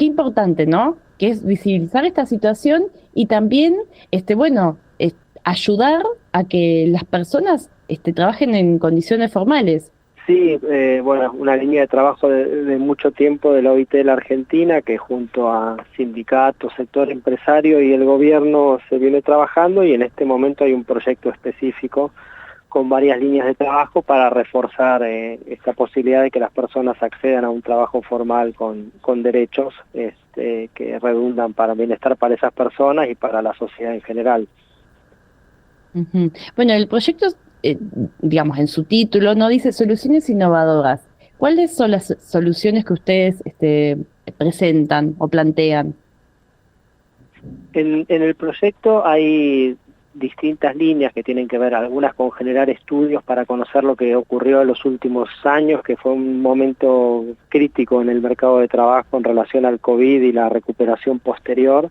qué importante, ¿no? Que es visibilizar esta situación y también, bueno, ayudar a que las personas trabajen en condiciones formales. Sí, bueno, una línea de trabajo de mucho tiempo de la OIT de la Argentina, que junto a sindicatos, sector empresario y el gobierno se viene trabajando, y en este momento hay un proyecto específico con varias líneas de trabajo para reforzar esta posibilidad de que las personas accedan a un trabajo formal con derechos que redundan para bienestar para esas personas y para la sociedad en general. Ujú. Bueno, el proyecto, eh, digamos, en su título no dice soluciones innovadoras. ¿Cuáles son las soluciones que ustedes presentan o plantean? En el proyecto hay distintas líneas que tienen que ver, algunas con generar estudios para conocer lo que ocurrió en los últimos años, que fue un momento crítico en el mercado de trabajo en relación al COVID y la recuperación posterior.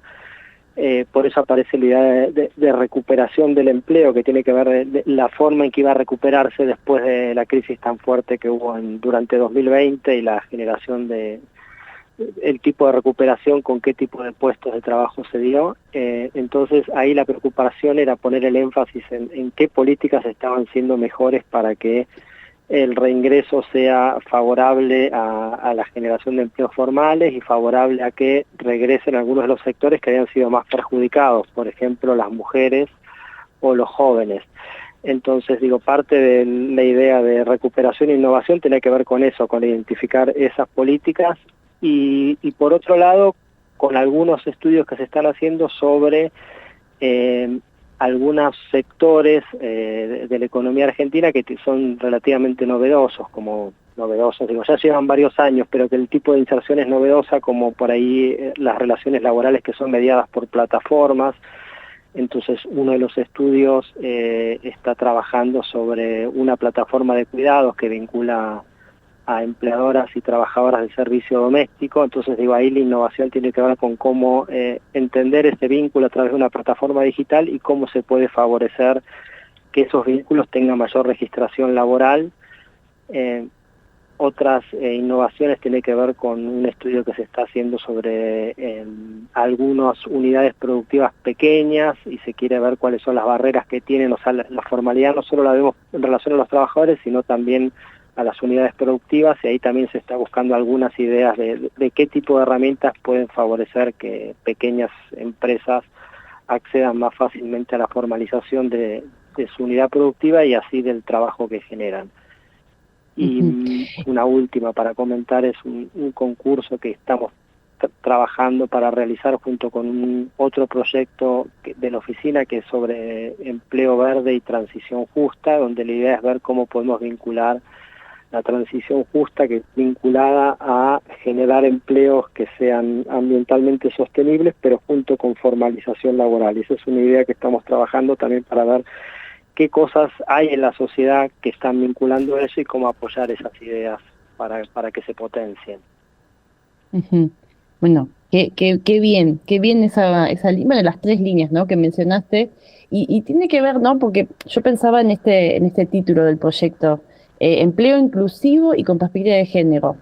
Por eso aparece la idea de recuperación del empleo, que tiene que ver de la forma en que iba a recuperarse después de la crisis tan fuerte que hubo durante 2020 y la generación el tipo de recuperación, con qué tipo de puestos de trabajo se dio. Entonces ahí la preocupación era poner el énfasis en qué políticas estaban siendo mejores para que el reingreso sea favorable a la generación de empleos formales y favorable a que regresen algunos de los sectores que habían sido más perjudicados, por ejemplo las mujeres o los jóvenes. Entonces, digo, parte de la idea de recuperación e innovación tiene que ver con eso, con identificar esas políticas y por otro lado, con algunos estudios que se están haciendo sobre algunos sectores de la economía argentina que son relativamente novedosos, digo, ya llevan varios años, pero que el tipo de inserción es novedosa, como por ahí las relaciones laborales que son mediadas por plataformas. Entonces uno de los estudios está trabajando sobre una plataforma de cuidados que vincula a empleadoras y trabajadoras del servicio doméstico. Entonces digo, ahí la innovación tiene que ver con cómo entender ese vínculo a través de una plataforma digital y cómo se puede favorecer que esos vínculos tengan mayor registración laboral. Otras innovaciones tienen que ver con un estudio que se está haciendo sobre algunas unidades productivas pequeñas y se quiere ver cuáles son las barreras que tienen. O sea, la formalidad no solo la vemos en relación a los trabajadores, sino también a las unidades productivas, y ahí también se está buscando algunas ideas de qué tipo de herramientas pueden favorecer que pequeñas empresas accedan más fácilmente a la formalización de su unidad productiva y así del trabajo que generan. Ujú. Y una última para comentar es un concurso que estamos trabajando para realizar junto con otro proyecto de la oficina, que es sobre empleo verde y transición justa, donde la idea es ver cómo podemos vincular la transición justa, que es vinculada a generar empleos que sean ambientalmente sostenibles, pero junto con formalización laboral. Y esa es una idea que estamos trabajando también para ver qué cosas hay en la sociedad que están vinculando eso y cómo apoyar esas ideas para que se potencien. Ujú. Bueno, qué bien bueno, las tres líneas, ¿no? Que mencionaste, y tiene que ver, ¿no? Porque yo pensaba en este título del proyecto, empleo inclusivo y con perspectiva de género.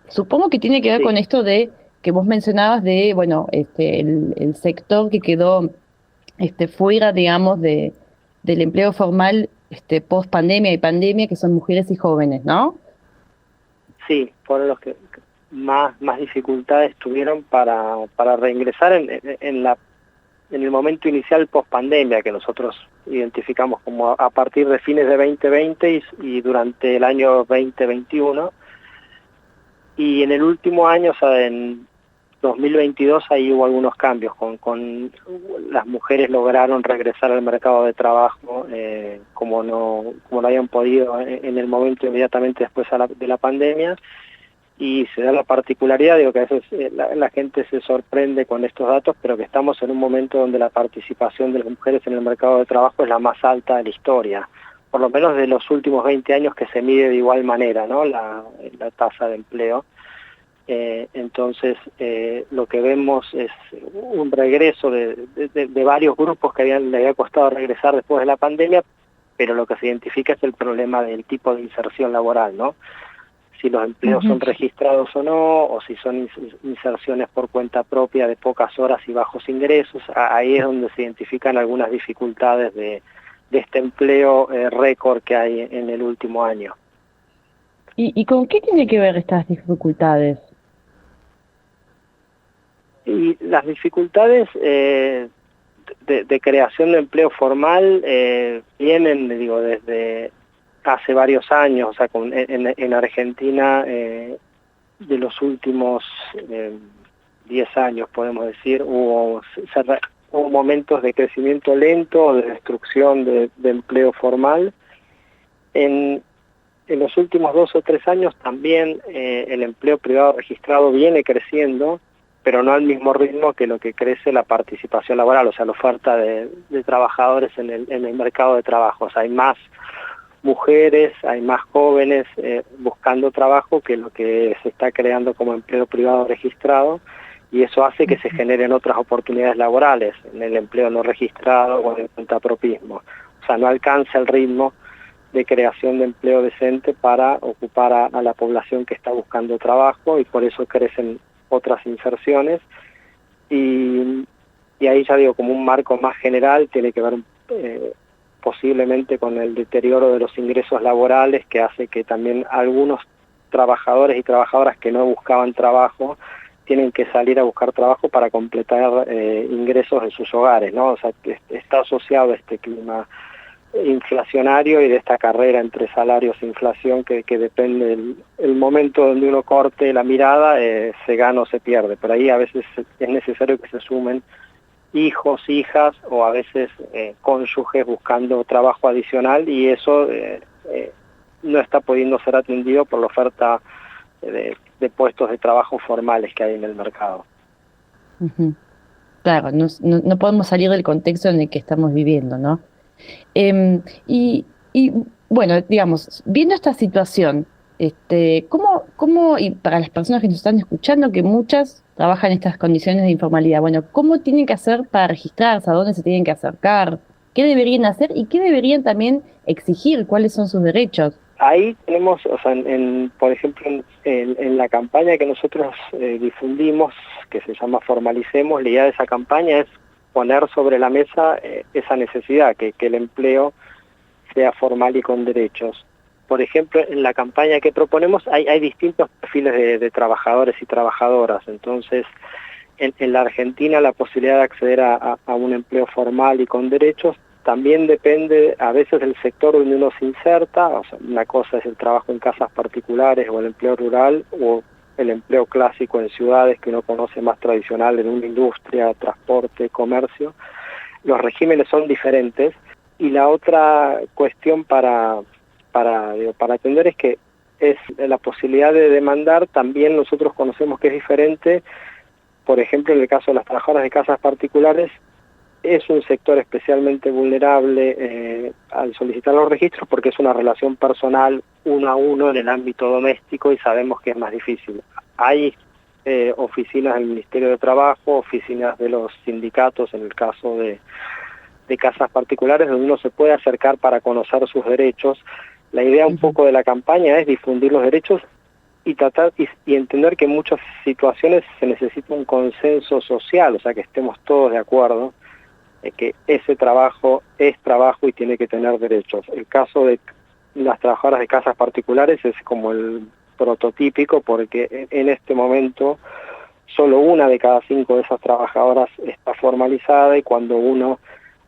Supongo que tiene que ver Sí, con esto de que vos mencionabas de, bueno, el sector que quedó, fuera, digamos, del empleo formal, post pandemia y pandemia, que son mujeres y jóvenes, ¿no? sí, fueron los que más dificultades tuvieron para reingresar en el momento inicial post pandemia, que nosotros identificamos como a partir de fines de 2020 y durante el año 2021. Y en el último año, o sea, en 2022, ahí hubo algunos cambios, con las mujeres lograron regresar al mercado de trabajo como no habían podido en el momento inmediatamente después de la pandemia. Y se da la particularidad, digo, que a veces la gente se sorprende con estos datos, pero que estamos en un momento donde la participación de las mujeres en el mercado de trabajo es la más alta de la historia, por lo menos de los últimos 20 años, que se mide de igual manera, ¿no? La tasa de empleo. Entonces, lo que vemos es un regreso de varios grupos que le había costado regresar después de la pandemia, pero lo que se identifica es el problema del tipo de inserción laboral, ¿no? si los empleos son registrados o no, o si son inserciones por cuenta propia de pocas horas y bajos ingresos. Ahí es donde se identifican algunas dificultades de este empleo récord que hay en el último año. ¿Y con qué tiene que ver estas dificultades? Y las dificultades de creación de empleo formal vienen, digo, desde hace varios años. O sea, en Argentina de los últimos 10 años, podemos decir, hubo momentos de crecimiento lento, de destrucción de empleo formal. En los últimos 2 o 3 años también el empleo privado registrado viene creciendo, pero no al mismo ritmo que lo que crece la participación laboral, o sea, la oferta de trabajadores en el mercado de trabajo. O sea, hay más mujeres, hay más jóvenes buscando trabajo que lo que se está creando como empleo privado registrado, y eso hace que se generen otras oportunidades laborales en el empleo no registrado o en el cuentapropismo. O sea, no alcanza el ritmo de creación de empleo decente para ocupar a la población que está buscando trabajo, y por eso crecen otras inserciones, y ahí ya digo, como un marco más general, tiene que ver posiblemente con el deterioro de los ingresos laborales, que hace que también algunos trabajadores y trabajadoras que no buscaban trabajo tienen que salir a buscar trabajo para completar ingresos en sus hogares, ¿no? O sea, está asociado a este clima inflacionario y de esta carrera entre salarios e inflación que depende el momento donde uno corte la mirada, se gana o se pierde. Por ahí a veces es necesario que se sumen hijos, hijas o a veces cónyuges buscando trabajo adicional, y eso no está pudiendo ser atendido por la oferta de puestos de trabajo formales que hay en el mercado. Claro, no podemos salir del contexto en el que estamos viviendo, ¿no? Em, y, y, bueno, digamos, viendo esta situación, y para las personas que nos están escuchando, que muchas trabajan en estas condiciones de informalidad, bueno, ¿cómo tienen que hacer para registrarse? ¿A dónde se tienen que acercar? ¿Qué deberían hacer y qué deberían también exigir? ¿Cuáles son sus derechos? Ahí tenemos, o sea, por ejemplo, en la campaña que nosotros difundimos, que se llama Formalicemos, la idea de esa campaña es poner sobre la mesa esa necesidad, que el empleo sea formal y con derechos. Por ejemplo, en la campaña que proponemos hay distintos perfiles de trabajadores y trabajadoras. Entonces, en la Argentina la posibilidad de acceder a un empleo formal y con derechos también depende a veces del sector donde uno se inserta. O sea, una cosa es el trabajo en casas particulares o el empleo rural, o el empleo clásico en ciudades que uno conoce más tradicional en una industria, transporte, comercio. Los regímenes son diferentes, y la otra cuestión para atender es que es la posibilidad de demandar. También nosotros conocemos que es diferente. Por ejemplo, en el caso de las trabajadoras de casas particulares, es un sector especialmente vulnerable al solicitar los registros, porque es una relación personal uno a uno en el ámbito doméstico, y sabemos que es más difícil. Hay oficinas del Ministerio de Trabajo, oficinas de los sindicatos en el caso de casas particulares, donde uno se puede acercar para conocer sus derechos. La idea un poco de la campaña es difundir los derechos y tratar y entender que en muchas situaciones se necesita un consenso social, o sea, que estemos todos de acuerdo que ese trabajo es trabajo y tiene que tener derechos. El caso de las trabajadoras de casas particulares es como el prototípico, porque en este momento solo 1 de cada 5 de esas trabajadoras está formalizada, y cuando uno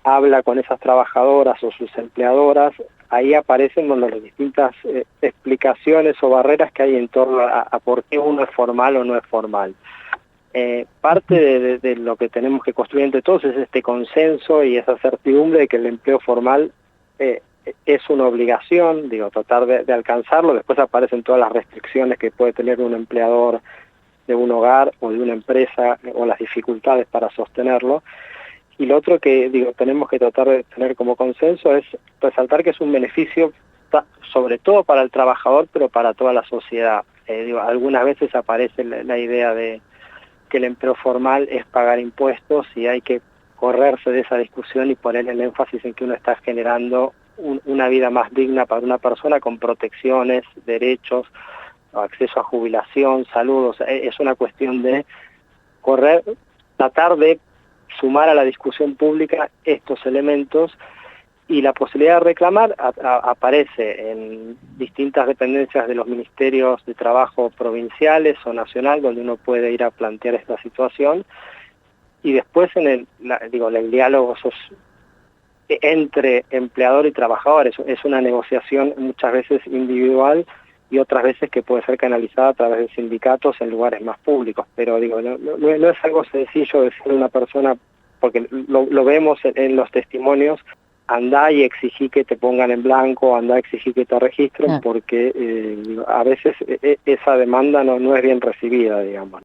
habla con esas trabajadoras o sus empleadoras, ahí aparecen las distintas explicaciones o barreras que hay en torno a por qué uno es formal o no es formal. Parte de lo que tenemos que construir entre todos es este consenso y esa certidumbre de que el empleo formal es una obligación, tratar de alcanzarlo. Después aparecen todas las restricciones que puede tener un empleador de un hogar o de una empresa, o las dificultades para sostenerlo. Y lo otro que tenemos que tratar de tener como consenso es resaltar que es un beneficio sobre todo para el trabajador, pero para toda la sociedad. Algunas veces aparece la idea de que el empleo formal es pagar impuestos, y hay que correrse de esa discusión y poner el énfasis en que uno está generando una vida más digna para una persona, con protecciones, derechos, acceso a jubilación, salud, o sea, es una cuestión de tratar de sumar a la discusión pública estos elementos, y la posibilidad de reclamar aparece en distintas dependencias de los ministerios de trabajo provinciales o nacional, donde uno puede ir a plantear esta situación, y después en el diálogo entre empleador y trabajador, es una negociación muchas veces individual y otras veces que puede ser canalizada a través de sindicatos en lugares más públicos, pero no es algo sencillo decirle a una persona, porque lo vemos en los testimonios: andá y exigí que te pongan en blanco, andá y exigí que te registren, porque a veces esa demanda no es bien recibida, digamos.